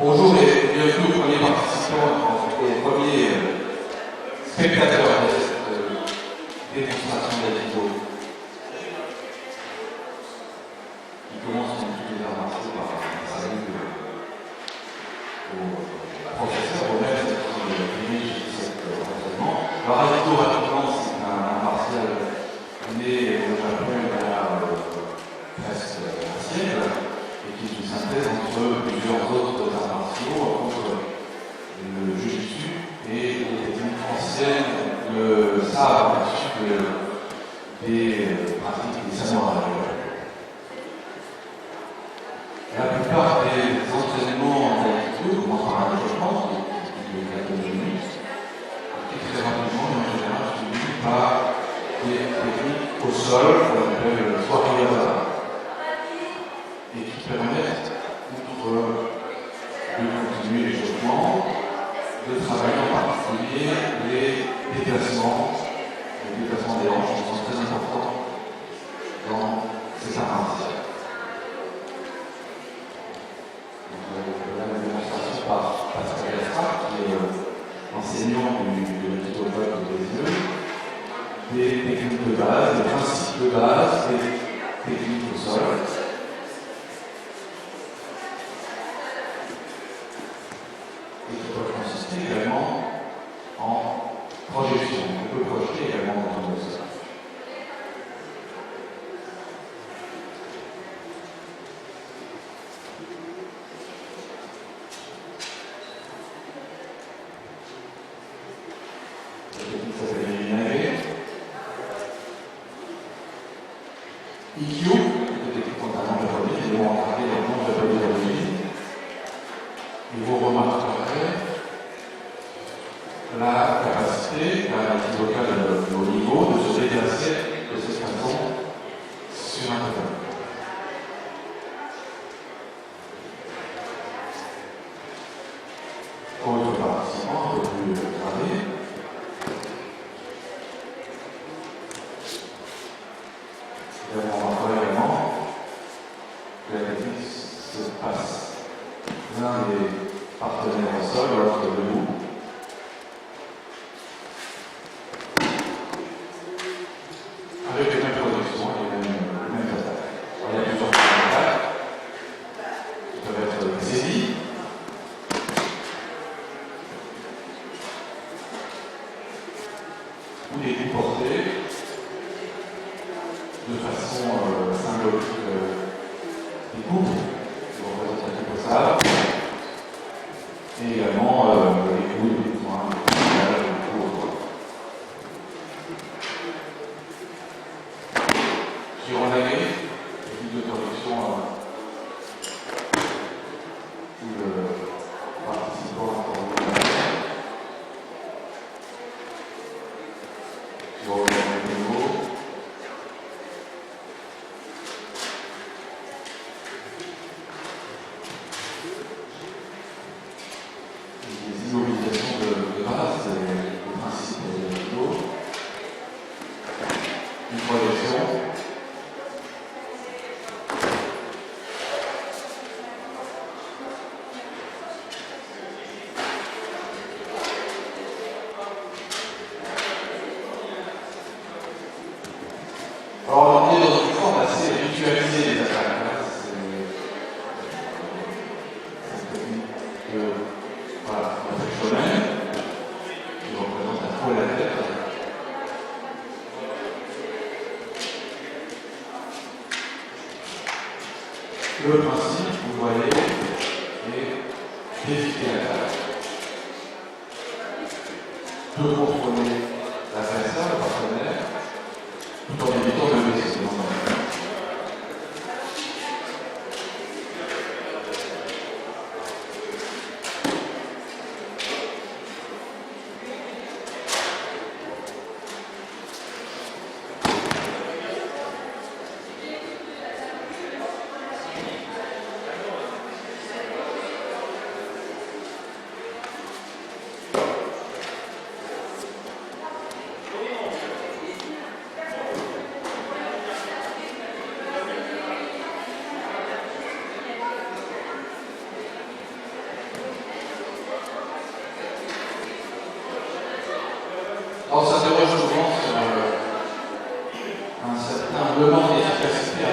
Bonjour et bienvenue aux premiers participants, aux premiers spectateurs de cette démonstration d'Aïkido. Qui commence comme tous les arts martiaux par un salut au professeur, au maître qui dirige cet entraînement. Alors Aïkido, rapidement, c'est un art martial né au Japon il y a presque un siècle et qui est une synthèse entre plusieurs autres arts martiaux, entre le Jiu-Jitsu et les techniques anciennes, le sabre, des pratiques des samouraïs. La plupart des entraînements en Aïkido commencent par un développement qui est de 14 minutes, qui très rapidement, en général, suivi par des techniques au sol, qu'on appelle soit Riyama, et qui permettent, outre de continuer les échauffements, de travailler en particulier les déplacements des hanches qui sont très importants dans ces arts martiaux. La démonstration par Pascal Gaspard, qui est enseignant de l'Aïkido de Bézieux, des techniques de base, des principes de base, des techniques au sol. Et qui peuvent consister également en projection. On peut projeter également dans le sol. La technique s'appelle Minage. Ikkyo, une technique notamment japonaise, ils vont regarder les noms japonais d'origine. Et vous remarquerez la capacité d'un judoka de haut niveau de se déplacer de cette façon sur un tatami. Autre participant, un peu plus gradé. Et on remarquera également que la technique se passe l'un des partenaires au sol, l'autre debout. Avec les mêmes projections et les mêmes attaques. Il y a plusieurs attaques qui peuvent être saisies. Ou des coups portés de façon symbolique des coups qui représentent la coupe au sable. Et également les coups et les points, les coups au doigt. Shironage, technique de correction où le participant a encore des immobilisations de base, des principes de l'Aïkido, une projection. Alors on est dans une forme assez ritualisée des attaques. C'est une technique professionnelle qui représente la fois la tête. Le principe, vous voyez, est d'éviter l'attaque, de contrôler l'adversaire, le partenaire, tout en évitant de blesser.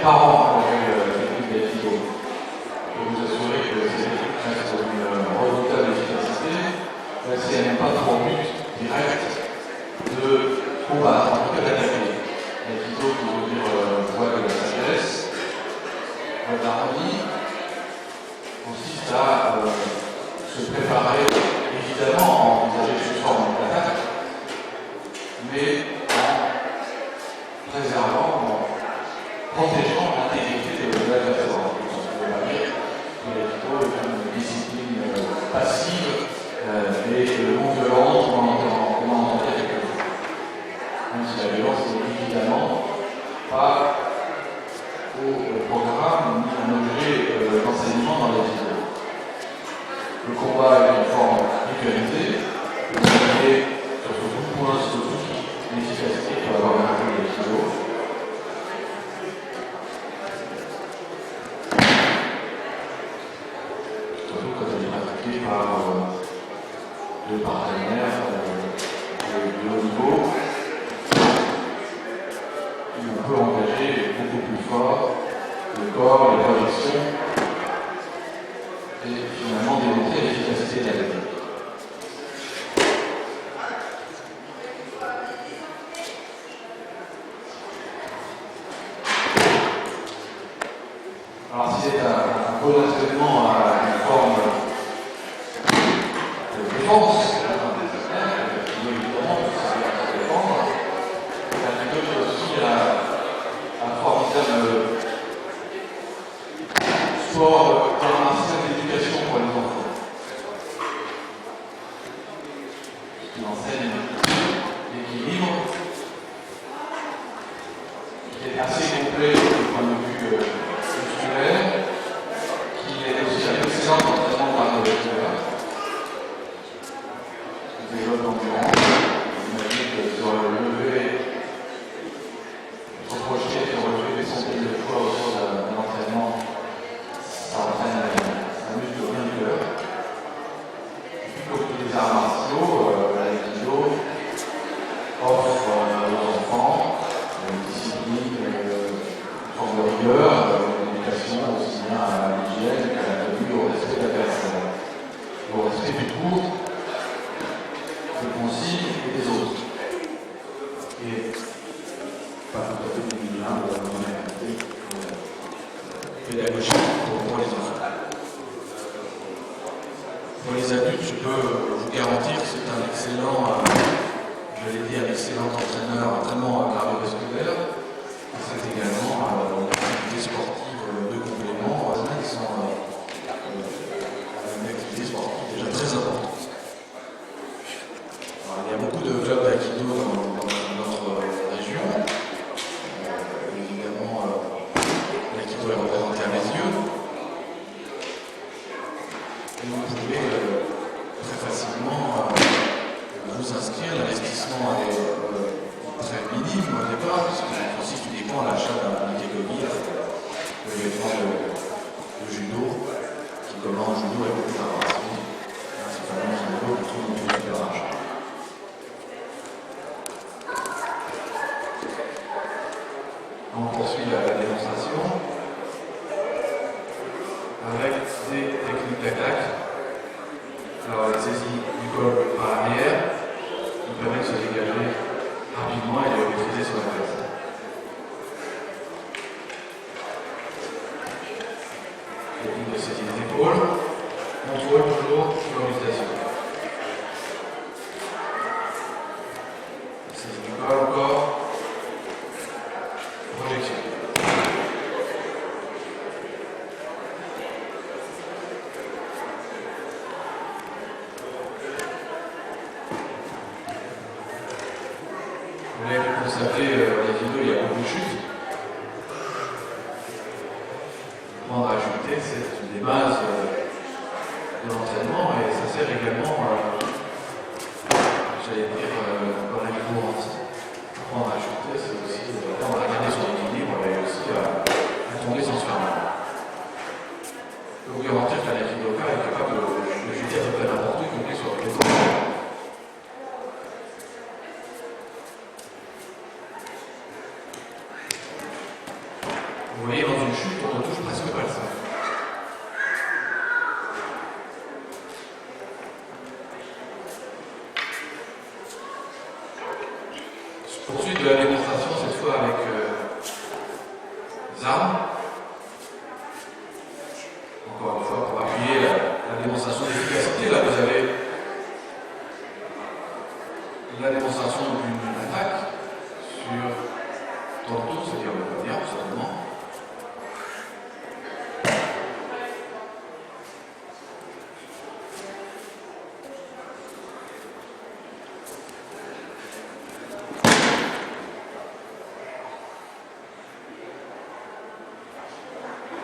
parents ont eu technique d'aïkido. Je peux vous assurer que ces techniques restent une redoutable efficacité, même si elles n'ont pas pour but direct de combattre, en tout cas d'attaquer. L'aïkido qui veut dire voie de la sagesse, voie de l'harmonie, consiste à se préparer, évidemment, à envisager une forme d'attaque, mais en préservant, en protégeant l'intégrité de l'adversaire. On peut pas dire que l'aïkido est une discipline passive et non violente, comme on entendait avec eux. Même si la violence n'est évidemment pas au programme ni un objet d'enseignement dans l'aïkido. Le combat est une forme ritualisée, vous voyez sur ce bout de point, sur toute l'efficacité peut avoir un peu l'aïkido. Surtout quand elle est pratiquée par deux partenaires de haut niveau, où on peut engager beaucoup plus fort le corps, les projections, et finalement démontrer l'efficacité de la technique. Alors si c'est un bon entraînement à une forme de défense, évidemment, c'est se défendre, c'est aussi un formidable sport martial d'éducation pour les enfants, qui enseigne l'équilibre, qui est assez complet du point de vue musculaire, qui est aussi un excellent entraînement par le musculaire, qui développe l'endurance. Imaginez que sur le lever, se projeter sur le lever des centaines de fois autour d'un entraînement, ça entraîne un muscle bien du cœur. Comme tous les arts martiaux, l'aïkido offre aux enfants une discipline, une forme de rigueur, une éducation aussi bien à l'hygiène qu'à la tenue, au respect de la personne, au respect du cours, des consignes et des autres. Et pas tout à fait féminin, pédagogique pour les enfants. Pour les adultes, je peux vous garantir que c'est un excellent, je l'ai dit, un excellent entraînement cardiovasculaire. C'est également une activité sportive de complément, qui sont une activité sportive déjà très importante. Alors, il y a beaucoup de clubs d'aïkido dans notre région. Évidemment, l'aïkido est représenté à mes yeux. Et vous pouvez très facilement vous inscrire. L'investissement est très minime au départ, puisqu'il consiste uniquement à l'achat d'un kegami, le vêtement de judo, qui commence judo avec beaucoup d'informations, principalement judo qui trouve dans tout le rage. On poursuit la démonstration avec des techniques d'attaque. Alors la saisie du col par l'arrière nous permet de se dégager rapidement et de refuser sur la tête. Technique de saisie des épaules, contrôle toujours sur l'orientation. Saisie du col encore, projection. Vous l'avez constaté, l'aïkido, il y a beaucoup de chutes. Apprendre à chuter, c'est une des bases de l'entraînement et ça sert également, j'allais dire, dans la vie courante. Apprendre à chuter, c'est aussi apprendre à garder son équilibre et aussi à tomber sans se faire mal. Je peux vous garantir qu'un aikidoka est capable de chuter à peu près n'importe où, y compris sur les pieds. Vous voyez, Poursuite de la démonstration, cette fois avec les armes. Encore une fois, pour appuyer la démonstration d'efficacité, là vous avez la démonstration d'une attaque sur tantôt, c'est-à-dire le poignard, tout simplement.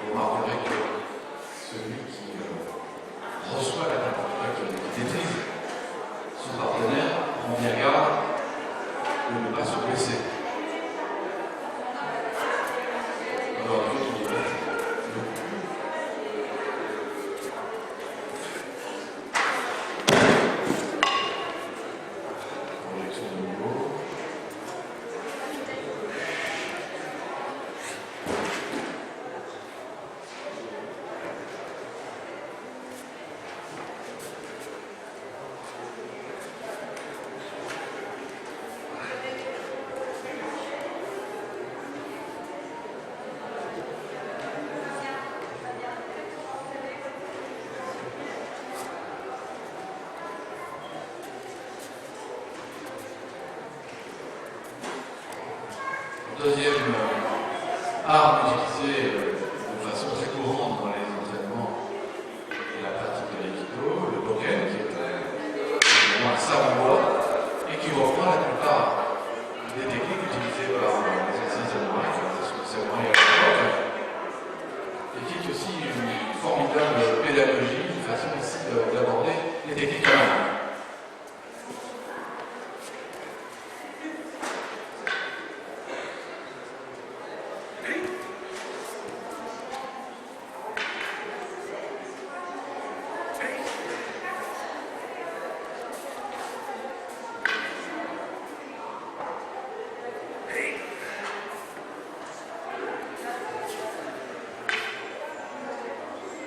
Vous remarquerez que celui qui reçoit l'attaque, qui maîtrise son partenaire, prend bien garde de ne pas se blesser. Alors, l'autre, il est projection de nouveau. Deuxième arme utilisée de façon très courante dans les entraînements et la pratique de l'aïkido, le bokken, qui est un sabre en bois et qui reprend la plupart des techniques utilisées par les anciens samouraïs, les samouraïs à l'époque, et qui est aussi une formidable pédagogie, une façon ici d'aborder les techniques en main.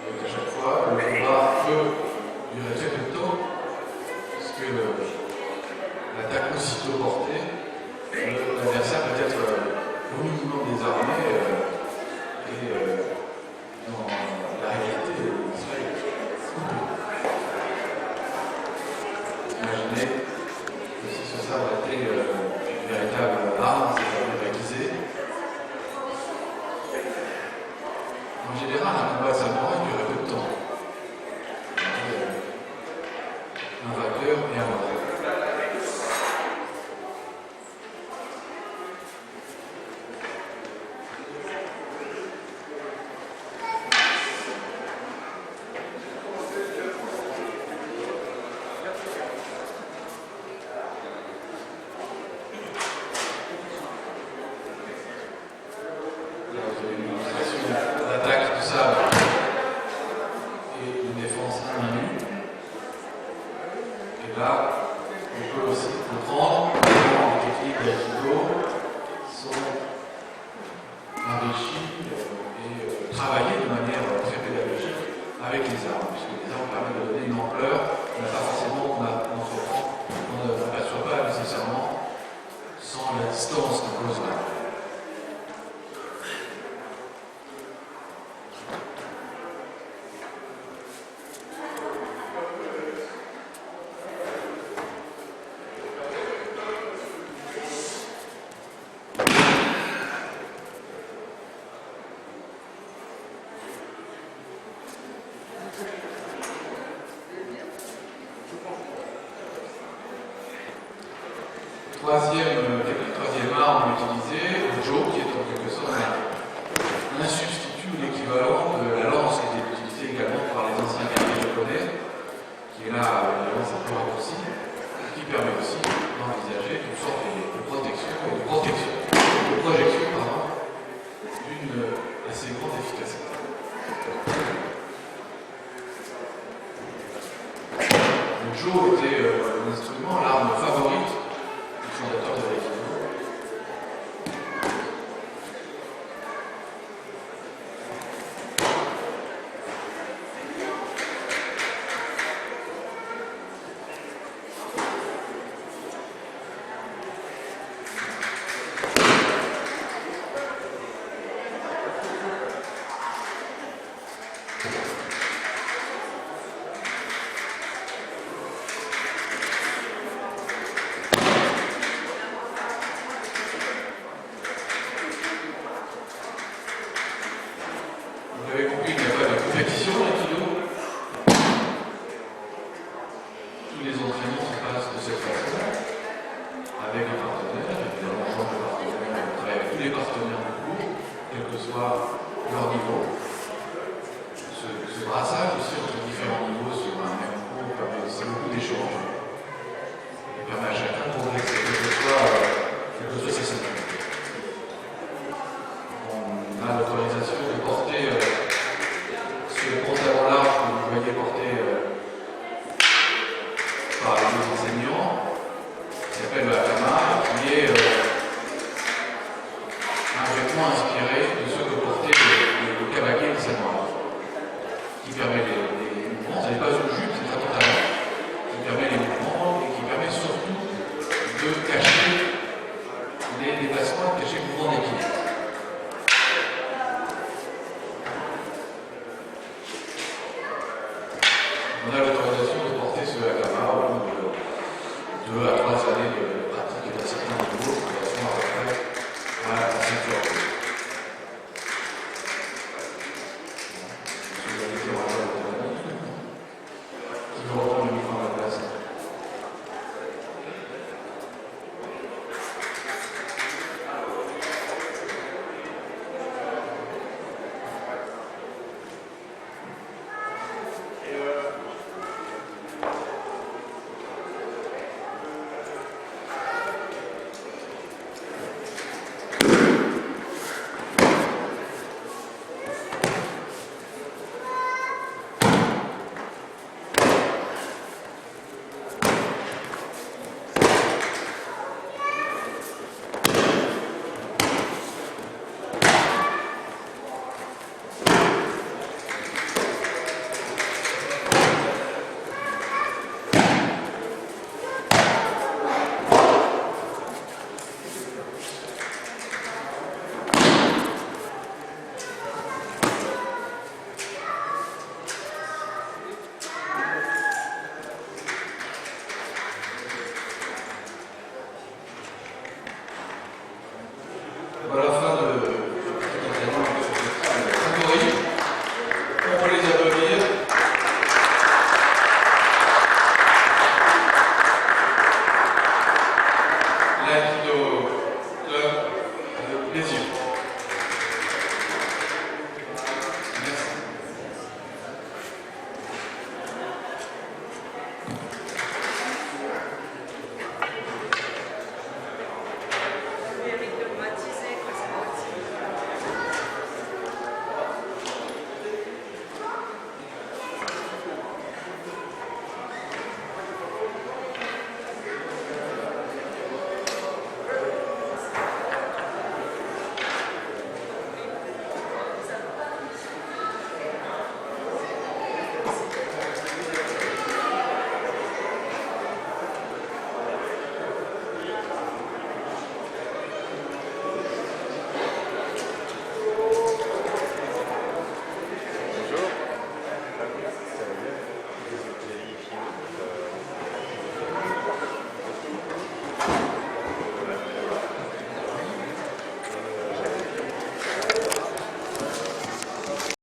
Donc à chaque fois, le combat peut durer très peu de temps, puisque l'attaque aussitôt portée, l'adversaire peut être au minimum désarmé et dans la réalité, il serait coupé. Imaginez que si ce sabre était une véritable arme, c'est-à-dire aiguisée. En général, un combat de samouraï durait peu de temps. Un vainqueur et un vainqueur. Là, vous avez une illustration d'attaque du sabre et une défense à 1 minute. Et là, on peut aussi comprendre comment les techniques d'aïkido sont enrichies et travaillées de manière très pédagogique avec les armes, puisque les armes permettent de donner une ampleur qu'on n'a pas forcément, qu'on n'aperçoit pas nécessairement sans la distance qu'on pose là. Troisième arme utilisée, le jo, qui est en quelque sorte un substitut ou l'équivalent de la lance qui était utilisée également par les anciens guerriers japonais, qui est là une lance un peu raccourcie, qui permet aussi d'envisager une sorte de projection d'une assez grande efficacité. Le jo était l'instrument, l'arme favorite du fondateur de l'aïkido. par les enseignants, qui s'appelle